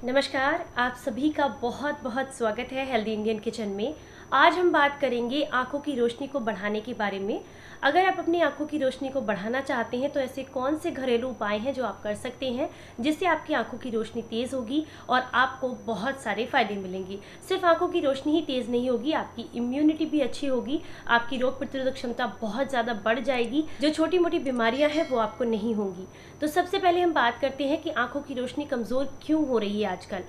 नमस्कार, आप सभी का बहुत बहुत स्वागत है हेल्दी इंडियन किचन में। आज हम बात करेंगे आँखों की रोशनी को बढ़ाने के बारे में। अगर आप अपनी आँखों की रोशनी को बढ़ाना चाहते हैं तो ऐसे कौन से घरेलू उपाय हैं जो आप कर सकते हैं जिससे आपकी आँखों की रोशनी तेज़ होगी और आपको बहुत सारे फ़ायदे मिलेंगे। सिर्फ आँखों की रोशनी ही तेज़ नहीं होगी, आपकी इम्यूनिटी भी अच्छी होगी, आपकी रोग प्रतिरोधक क्षमता बहुत ज़्यादा बढ़ जाएगी, जो छोटी मोटी बीमारियाँ हैं वो आपको नहीं होंगी। तो सबसे पहले हम बात करते हैं कि आँखों की रोशनी कमज़ोर क्यों हो रही है आजकल।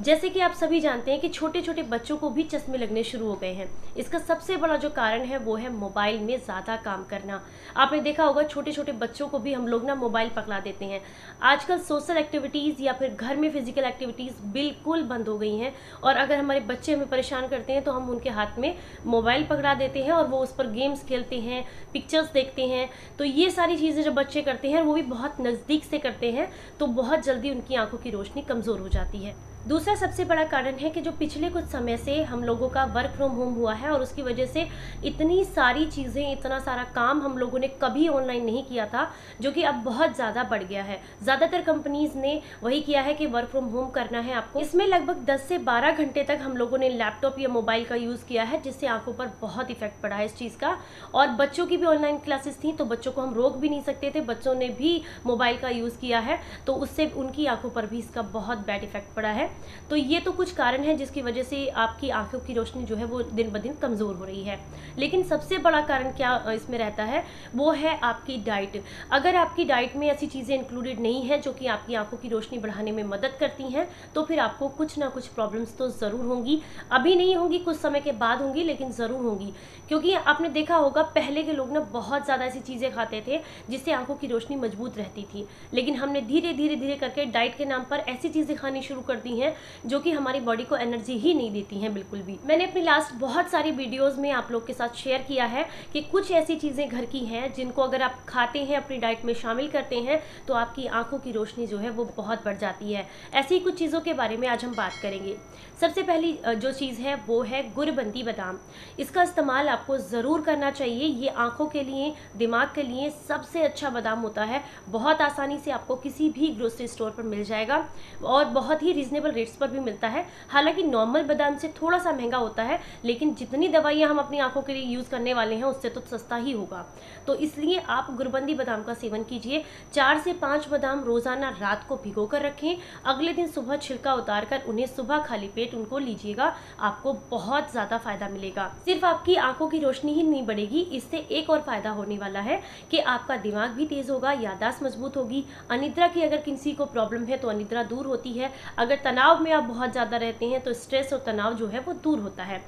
जैसे कि आप सभी जानते हैं कि छोटे छोटे बच्चों को भी चश्मे लगने शुरू हो गए हैं। इसका सबसे बड़ा जो कारण है वो है मोबाइल में ज़्यादा काम करना। आपने देखा होगा छोटे छोटे बच्चों को भी हम लोग ना मोबाइल पकड़ा देते हैं। आजकल सोशल एक्टिविटीज़ या फिर घर में फिजिकल एक्टिविटीज़ बिल्कुल बंद हो गई हैं, और अगर हमारे बच्चे हमें परेशान करते हैं तो हम उनके हाथ में मोबाइल पकड़ा देते हैं और वो उस पर गेम्स खेलते हैं, पिक्चर्स देखते हैं। तो ये सारी चीज़ें जब बच्चे करते हैं, वो भी बहुत नज़दीक से करते हैं, तो बहुत जल्दी उनकी आंखों की रोशनी कमज़ोर हो जाती है। दूसरा सबसे बड़ा कारण है कि जो पिछले कुछ समय से हम लोगों का वर्क फ्रॉम होम हुआ है, और उसकी वजह से इतनी सारी चीज़ें, इतना सारा काम हम लोगों ने कभी ऑनलाइन नहीं किया था, जो कि अब बहुत ज़्यादा बढ़ गया है। ज़्यादातर कंपनीज़ ने वही किया है कि वर्क फ्रॉम होम करना है आपको। इसमें लगभग 10 से 12 घंटे तक हम लोगों ने लैपटॉप या मोबाइल का यूज़ किया है, जिससे आंखों पर बहुत इफेक्ट पड़ा है इस चीज़ का। और बच्चों की भी ऑनलाइन क्लासेस थी, तो बच्चों को हम रोक भी नहीं सकते थे, बच्चों ने भी मोबाइल का यूज़ किया है, तो उससे उनकी आंखों पर भी इसका बहुत बैड इफेक्ट पड़ा है। तो ये तो कुछ कारण है जिसकी वजह से आपकी आंखों की रोशनी जो है वो दिन ब दिन कमज़ोर हो रही है। लेकिन सबसे बड़ा कारण क्या इसमें रहता है, वो है आपकी डाइट। अगर आपकी डाइट में ऐसी चीज़ें इंक्लूडेड नहीं है जो कि आपकी आंखों की रोशनी बढ़ाने में मदद करती हैं, तो फिर आपको कुछ ना कुछ प्रॉब्लम्स तो ज़रूर होंगी। अभी नहीं होंगी, कुछ समय के बाद होंगी, लेकिन ज़रूर होंगी। क्योंकि आपने देखा होगा पहले के लोग ना बहुत ज़्यादा ऐसी चीज़ें खाते थे जिससे आंखों की रोशनी मजबूत रहती थी। लेकिन हमने धीरे धीरे धीरे करके डाइट के नाम पर ऐसी चीज़ें खानी शुरू कर दी हैं जो कि हमारी बॉडी को एनर्जी ही नहीं देती हैं बिल्कुल भी। मैंने अपनी लास्ट बहुत सारी वीडियोस में आप लोग के साथ शेयर किया है कि कुछ ऐसी चीज़ें घर की हैं जिनको अगर आप खाते हैं, अपनी डाइट में शामिल करते हैं, तो आपकी आंखों की रोशनी जो है वो बहुत बढ़ जाती है। ऐसी ही कुछ चीज़ों के बारे में आज हम बात करेंगे। सबसे पहली जो चीज़ है वो है गुरबंदी बादाम। इसका इस्तेमाल आपको ज़रूर करना चाहिए। ये आंखों के लिए, दिमाग के लिए सबसे अच्छा बादाम होता है। बहुत आसानी से आपको किसी भी ग्रोसरी स्टोर पर मिल जाएगा और बहुत ही रीजनेबल रेट्स पर भी मिलता है। हालांकि नॉर्मल बादाम से थोड़ा सा महंगा होता है, लेकिन जितनी दवाइयाँ हम अपनी आंखों के लिए यूज़ करने वाले हैं उससे तो सस्ता ही होगा। तो इसलिए आप गुरबंदी बादाम का सेवन कीजिए। 4 से 5 बादाम रोज़ाना रात को भिगो कर रखें। अगले दिन सुबह छिलका उतार कर उन्हें सुबह खाली पेट उनको लीजिएगा। आपको बहुत ज़्यादा फायदा मिलेगा। सिर्फ आपकी आंखों की रोशनी ही नहीं बढ़ेगी, इससे एक और फायदा होने वाला है कि आपका दिमाग भी तेज़ होगा, याददाश्त मजबूत होगी। अनिद्रा की अगर किसी को प्रॉब्लम है तो अनिद्रा दूर होती है। अगर तनाव में आप बहुत ज़्यादा रहते हैं तो स्ट्रेस और तनाव जो है वो दूर होता है।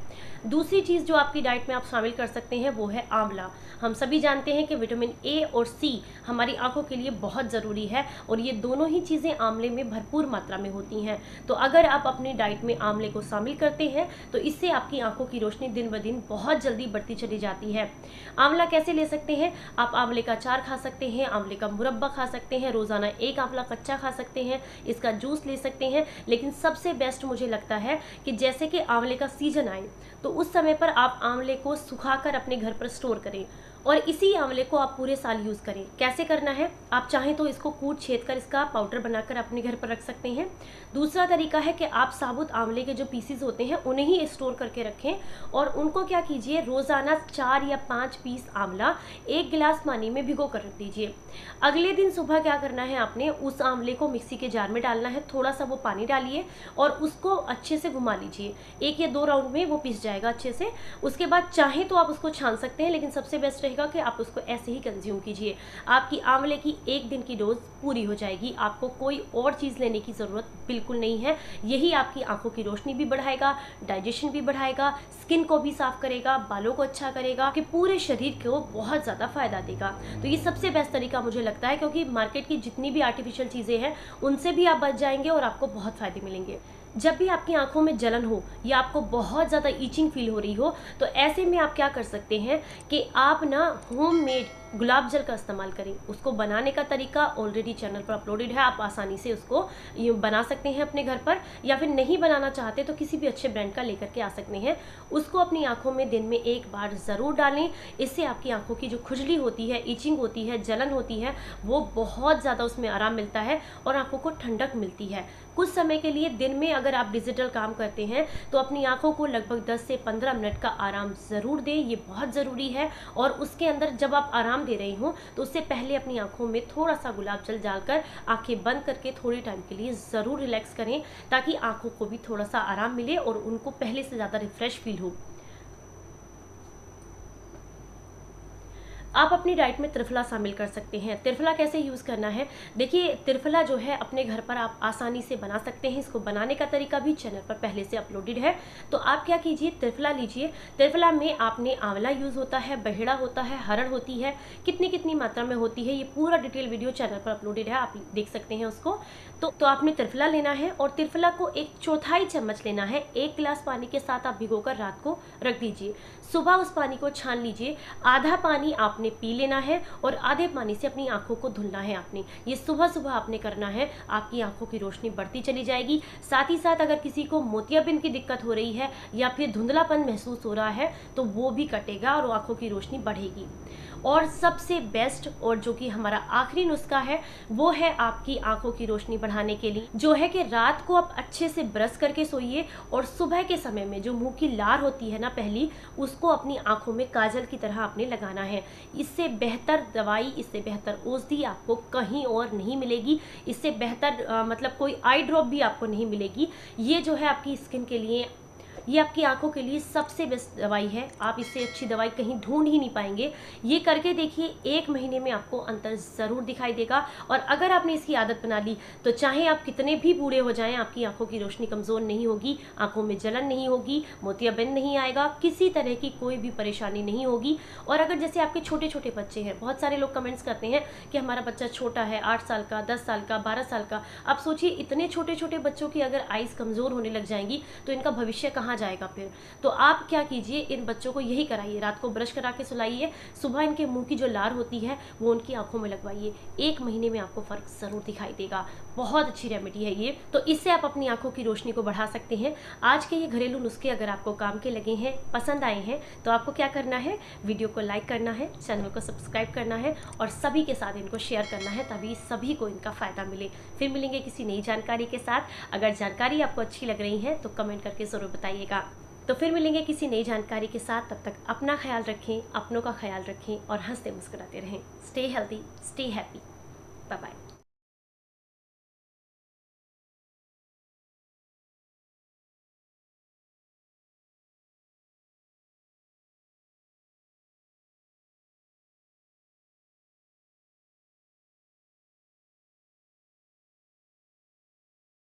दूसरी चीज़ जो आपकी डाइट में आप शामिल कर सकते हैं वो है आंवला। हम सभी जानते हैं कि विटामिन ए और सी हमारी आंखों के लिए बहुत ज़रूरी है, और ये दोनों ही चीज़ें आंवले में भरपूर मात्रा में होती हैं। तो अगर आप अपनी डाइट में आंवले को शामिल करते हैं तो इससे आपकी आंखों की रोशनी दिन ब दिन बहुत जल्दी बढ़ती चली जाती है। आंवला कैसे ले सकते हैं? आप आंवले का अचार खा सकते हैं, आंवले का मुरब्बा खा सकते हैं, रोज़ाना एक आंवला कच्चा खा सकते हैं, इसका जूस ले सकते हैं। लेकिन सबसे बेस्ट मुझे लगता है कि जैसे कि आंवले का सीजन आए तो उस समय पर आप आंवले को सुखाकर अपने घर पर स्टोर करें और इसी आंवले को आप पूरे साल यूज़ करें। कैसे करना है? आप चाहें तो इसको कूट छेद कर इसका पाउडर बनाकर अपने घर पर रख सकते हैं। दूसरा तरीका है कि आप साबुत आंवले के जो पीसीज होते हैं उन्हें ही स्टोर करके रखें, और उनको क्या कीजिए, रोज़ाना 4 या 5 पीस आंवला 1 गिलास पानी में भिगो कर रख दीजिए। अगले दिन सुबह क्या करना है, आपने उस आंवले को मिक्सी के जार में डालना है, थोड़ा सा वो पानी डालिए और उसको अच्छे से घुमा लीजिए। 1 या 2 राउंड में वो पिस जाएगा अच्छे से। उसके बाद चाहे तो आप उसको छान सकते हैं, लेकिन सबसे बेस्ट रहेगा कि आप उसको ऐसे ही कंज्यूम कीजिए। आपकी आंवले की 1 दिन की डोज पूरी हो जाएगी। आपको कोई और चीज़ लेने की ज़रूरत बिल्कुल नहीं है। यही आपकी आंखों की रोशनी भी बढ़ाएगा, डाइजेशन भी बढ़ाएगा, स्किन को भी साफ करेगा, बालों को अच्छा करेगा, कि पूरे शरीर को बहुत ज़्यादा फायदा देगा। तो ये सबसे बेस्ट तरीका मुझे लगता है, क्योंकि मार्केट की जितनी भी आर्टिफिशियल चीज़ें हैं उनसे भी आप बच जाएंगे और आपको बहुत फायदे मिलेंगे। जब भी आपकी आंखों में जलन हो या आपको बहुत ज़्यादा ईचिंग फील हो रही हो, तो ऐसे में आप क्या कर सकते हैं कि आप ना होममेड गुलाब जल का इस्तेमाल करें। उसको बनाने का तरीका ऑलरेडी चैनल पर अपलोडेड है, आप आसानी से उसको बना सकते हैं अपने घर पर, या फिर नहीं बनाना चाहते तो किसी भी अच्छे ब्रांड का लेकर के आ सकते हैं। उसको अपनी आंखों में दिन में एक बार ज़रूर डालें। इससे आपकी आंखों की जो खुजली होती है, इचिंग होती है, जलन होती है, वो बहुत ज़्यादा उसमें आराम मिलता है और आंखों को ठंडक मिलती है। कुछ समय के लिए दिन में अगर आप डिजिटल काम करते हैं तो अपनी आंखों को लगभग 10 से 15 मिनट का आराम ज़रूर दें, ये बहुत ज़रूरी है। और उसके अंदर जब आप आराम दे रही हो तो उससे पहले अपनी आंखों में थोड़ा सा गुलाब जल डालकर आंखें बंद करके थोड़े टाइम के लिए ज़रूर रिलैक्स करें, ताकि आंखों को भी थोड़ा सा आराम मिले और उनको पहले से ज़्यादा रिफ्रेश फील हो। आप अपनी डाइट में त्रिफला शामिल कर सकते हैं। त्रिफला कैसे यूज़ करना है, देखिए त्रिफला जो है अपने घर पर आप आसानी से बना सकते हैं। इसको बनाने का तरीका भी चैनल पर पहले से अपलोडेड है। तो आप क्या कीजिए, त्रिफला लीजिए। त्रिफला में आपने आंवला यूज़ होता है, बहेड़ा होता है, हरड़ होती है, कितनी कितनी मात्रा में होती है ये पूरा डिटेल वीडियो चैनल पर अपलोडेड है, आप देख सकते हैं उसको। तो आपने त्रिफला लेना है और त्रिफला को 1/4 चम्मच लेना है। 1 गिलास पानी के साथ आप भिगोकर रात को रख दीजिए। सुबह उस पानी को छान लीजिए। आधा पानी आपने पी लेना है और आधे पानी से अपनी आंखों को धुलना है आपने। ये सुबह सुबह आपने करना है, आपकी आंखों की रोशनी बढ़ती चली जाएगी। साथ ही साथ अगर किसी को मोतियाबिंद की दिक्कत हो रही है या फिर धुंधलापन महसूस हो रहा है तो वो भी कटेगा और आंखों की रोशनी बढ़ेगी। और सबसे बेस्ट और जो कि हमारा आखिरी नुस्खा है वो है आपकी आंखों की रोशनी बढ़ाने के लिए, जो है कि रात को आप अच्छे से ब्रश करके सोइए और सुबह के समय में जो मुंह की लार होती है ना पहली, उसको अपनी आंखों में काजल की तरह आपने लगाना है। इससे बेहतर दवाई, इससे बेहतर औषधि आपको कहीं और नहीं मिलेगी। इससे बेहतर मतलब कोई आई ड्रॉप भी आपको नहीं मिलेगी। ये जो है आपकी स्किन के लिए, ये आपकी आंखों के लिए सबसे बेस्ट दवाई है। आप इससे अच्छी दवाई कहीं ढूंढ ही नहीं पाएंगे। ये करके देखिए, 1 महीने में आपको अंतर ज़रूर दिखाई देगा। और अगर आपने इसकी आदत बना ली तो चाहे आप कितने भी बूढ़े हो जाएं, आपकी आंखों की रोशनी कमज़ोर नहीं होगी, आंखों में जलन नहीं होगी, मोतियाबिंद नहीं आएगा, किसी तरह की कोई भी परेशानी नहीं होगी। और अगर जैसे आपके छोटे छोटे बच्चे हैं, बहुत सारे लोग कमेंट्स करते हैं कि हमारा बच्चा छोटा है, 8 साल का, 10 साल का, 12 साल का। आप सोचिए, इतने छोटे छोटे बच्चों की अगर आइज़ कमज़ोर होने लग जाएंगी तो इनका भविष्य कहाँ जाएगा फिर। तो आप क्या कीजिए, इन बच्चों को यही कराइए, रात को ब्रश करा के सुलाइए, सुबह इनके मुंह की जो लार होती है वो उनकी आंखों में लगवाइए। 1 महीने में आपको फर्क जरूर दिखाई देगा। बहुत अच्छी रेमेडी है ये। तो इससे आप अपनी आंखों की रोशनी को बढ़ा सकते हैं। आज के ये घरेलू नुस्खे अगर आपको काम के लगे हैं, पसंद आए हैं, तो आपको क्या करना है, वीडियो को लाइक करना है, चैनल को सब्सक्राइब करना है और सभी के साथ इनको शेयर करना है, तभी सभी को इनका फायदा मिले। फिर मिलेंगे किसी नई जानकारी के साथ। अगर जानकारी आपको अच्छी लग रही है तो कमेंट करके जरूर बताइएगा। तो फिर मिलेंगे किसी नई जानकारी के साथ। तब तक अपना ख्याल रखें, अपनों का ख्याल रखें और हंसते मुस्कुराते रहें। Stay healthy, stay happy. Bye bye.